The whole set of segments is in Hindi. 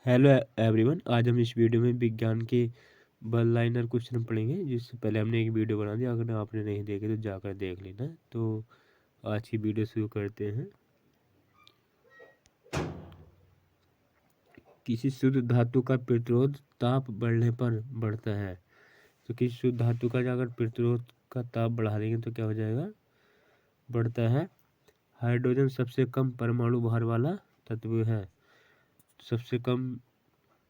हेलो एवरीवन, आज हम इस वीडियो में विज्ञान के वन लाइनर क्वेश्चन पढ़ेंगे। जिससे पहले हमने एक वीडियो बना दिया, अगर आपने नहीं देखे तो जाकर देख लेना। तो आज की वीडियो शुरू करते हैं। किसी शुद्ध धातु का प्रतिरोध ताप बढ़ने पर बढ़ता है। तो किसी शुद्ध धातु का अगर प्रतिरोध का ताप बढ़ा देंगे तो क्या हो जाएगा, बढ़ता है। हाइड्रोजन सबसे कम परमाणु भार वाला तत्व है। सबसे कम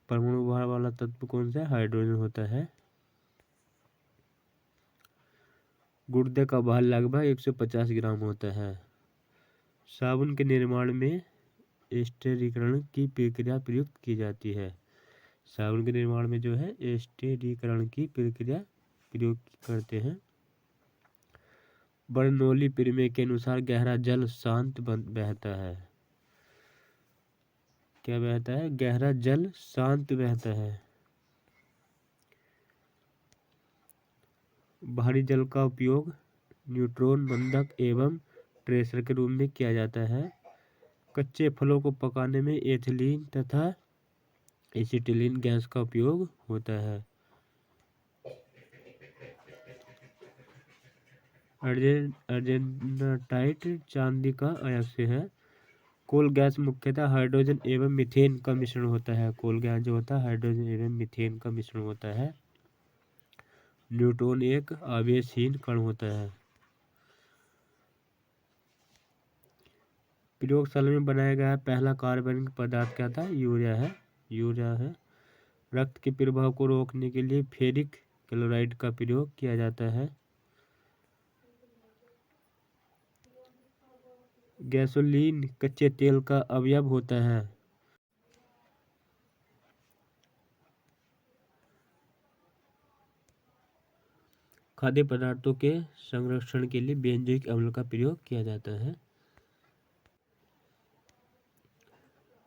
परमाणु भार वाला तत्व कौन सा है? हाइड्रोजन होता है। गुर्दे का भार लगभग 150 ग्राम होता है। साबुन के निर्माण में स्टेरीकरण की प्रक्रिया प्रयुक्त की जाती है। साबुन के निर्माण में जो है स्टेरीकरण की प्रक्रिया प्रयोग करते हैं। बर्नौली प्रमेय के अनुसार गहरा जल शांत बहता है। क्या बहता है? गहरा जल शांत बहता है। भारी जल का उपयोग न्यूट्रॉन बंधक एवं ट्रेसर के रूप में किया जाता है। कच्चे फलों को पकाने में एथिलीन तथा एसिटिलीन गैस का उपयोग होता है। अर्जेंटाइट चांदी का अयस्क है। कोल गैस मुख्यतः हाइड्रोजन एवं मीथेन का मिश्रण होता है। कोल गैस जो होता है हाइड्रोजन एवं मीथेन का मिश्रण होता है। न्यूट्रॉन एक आवेशहीन कण होता है। प्रयोगशाला में बनाया गया पहला कार्बनिक पदार्थ क्या था? यूरिया है। यूरिया है। रक्त के प्रवाह को रोकने के लिए फेरिक क्लोराइड का प्रयोग किया जाता है। गैसोलीन कच्चे तेल का अवयव होता है। खाद्य पदार्थों के संरक्षण के लिए बेंजोइक अम्ल का प्रयोग किया जाता है।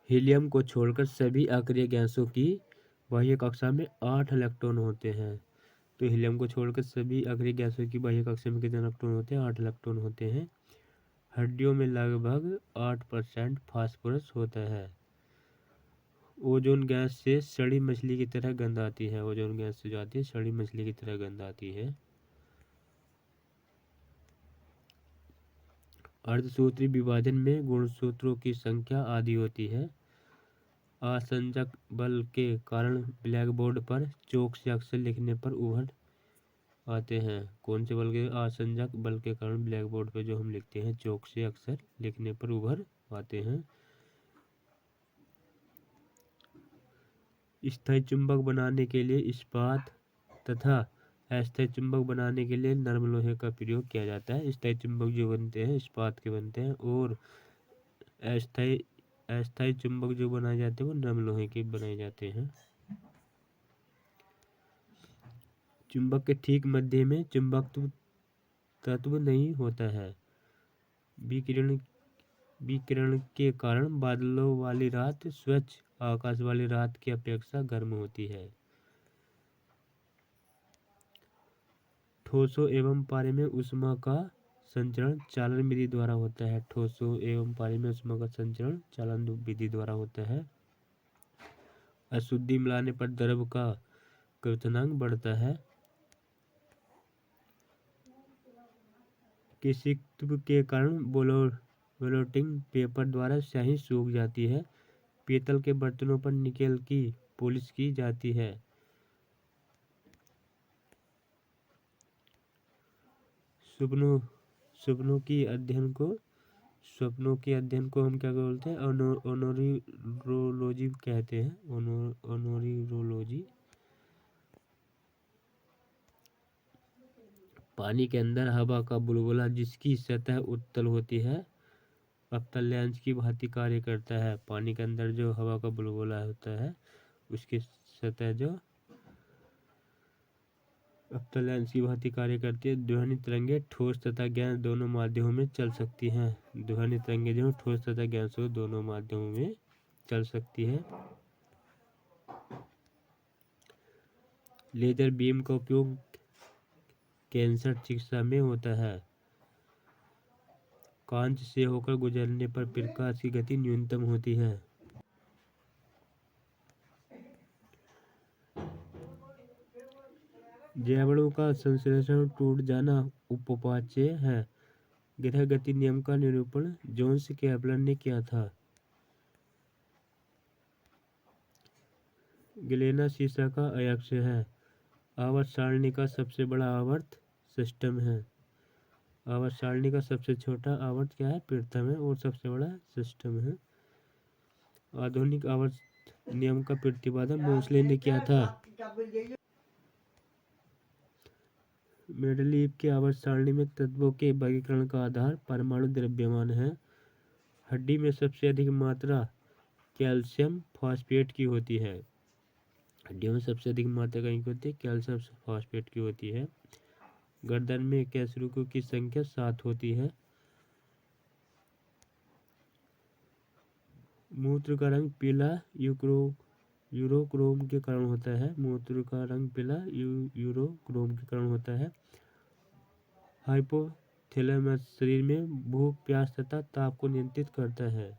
हीलियम को छोड़कर सभी अक्रिय गैसों की बाह्य कक्षा में 8 इलेक्ट्रॉन होते हैं। तो हीलियम को छोड़कर सभी अक्रिय गैसों की बाह्य कक्षा में कितने इलेक्ट्रॉन होते हैं? 8 इलेक्ट्रॉन होते हैं। हड्डियों में लगभग 8% फास्फोरस होता है। ओजोन गैस से सड़ी मछली की तरह गंध आती है। ओजोन गैस से जो आती है सड़ी मछली की तरह गंध आती है। अर्धसूत्री विभाजन में गुणसूत्रों की संख्या आधी होती है। आसंजक बल के कारण ब्लैकबोर्ड पर चौक से अक्षर लिखने पर उभर आते हैं। कौन से बल के? आसंजक बल के कारण ब्लैकबोर्ड पर जो हम लिखते हैं चौक से अक्षर लिखने पर उभर आते हैं। स्थायी चुंबक बनाने के लिए इस्पात तथा अस्थायी चुंबक बनाने के लिए नरम लोहे का प्रयोग किया जाता है। स्थायी चुंबक जो बनते हैं इस्पात के बनते हैं, और अस्थायी अस्थायी चुंबक जो बनाए जाते हैं वो नरम लोहे के बनाए जाते हैं। चुंबक के ठीक मध्य में चुंबकत्व तत्व नहीं होता है। विकिरण विकिरण के कारण बादलों वाली रात स्वच्छ आकाश वाली रात की अपेक्षा गर्म होती है। ठोसों एवं पारे में ऊष्मा का संचरण चालन विधि द्वारा होता है। ठोसों एवं पारे में ऊष्मा का संचरण चालन विधि द्वारा होता है। अशुद्धि मिलाने पर द्रव का क्वथनांक बढ़ता है। केशित्व के कारण ब्लोटिंग पेपर द्वारा स्याही सूख जाती है। पीतल के बर्तनों पर निकेल की पॉलिश की जाती है। सपनों सपनों की अध्ययन को स्वप्नों के अध्ययन को हम क्या बोलते हैं? ओनोरिरोलॉजी कहते हैं। ओनोरिरोलॉजी। पानी के अंदर हवा का बुलबुला जिसकी सतह उत्तल होती है अवतल लेंस की भांति कार्य करता है। पानी के अंदर जो हवा का बुलबुला होता है उसकी सतह जो अवतल लेंस की भांति कार्य करती है। ध्वनि तरंगे ठोस तथा गैस दोनों माध्यमों में चल सकती हैं। ध्वनि तरंगे जो ठोस तथा गैसों दोनों माध्यमों में चल सकती है। लेजर बीम का उपयोग कैंसर चिकित्सा में होता है। कांच से होकर गुजरने पर प्रकाश की गति न्यूनतम होती है। जैवड़ों का संश्लेषण टूट जाना उपपाच्य है। ग्रह गति नियम का निरूपण जोन्स केपलर ने किया था। ग्लेना शीशा का अयस्क है। आवर्त सारणी का सबसे बड़ा आवर्त सिस्टम है। आवर्त सारणी का सबसे छोटा आवर्त क्या है? प्रीतम है। और सबसे बड़ा सिस्टम है। आधुनिक आवर्त नियम का प्रतिपादन मोसले ने किया था। मेंडलीव की आवर्त सारणी में तत्वों के वर्गीकरण का आधार परमाणु द्रव्यमान है। हड्डी में सबसे अधिक मात्रा कैल्शियम फॉस्फेट की होती है। हड्डियों में सबसे अधिक मात्रा कहीं की होती है? कैल्शियम फॉस्फेट की होती है। गर्दन में कैसरुकों की संख्या 7 होती है। मूत्र का रंग पीला यूरोक्रोम के कारण होता है। मूत्र का रंग पीला यूरोक्रोम के कारण होता है। हाइपोथैलेमस शरीर में भूख, प्यास तथा ताप को नियंत्रित करता है।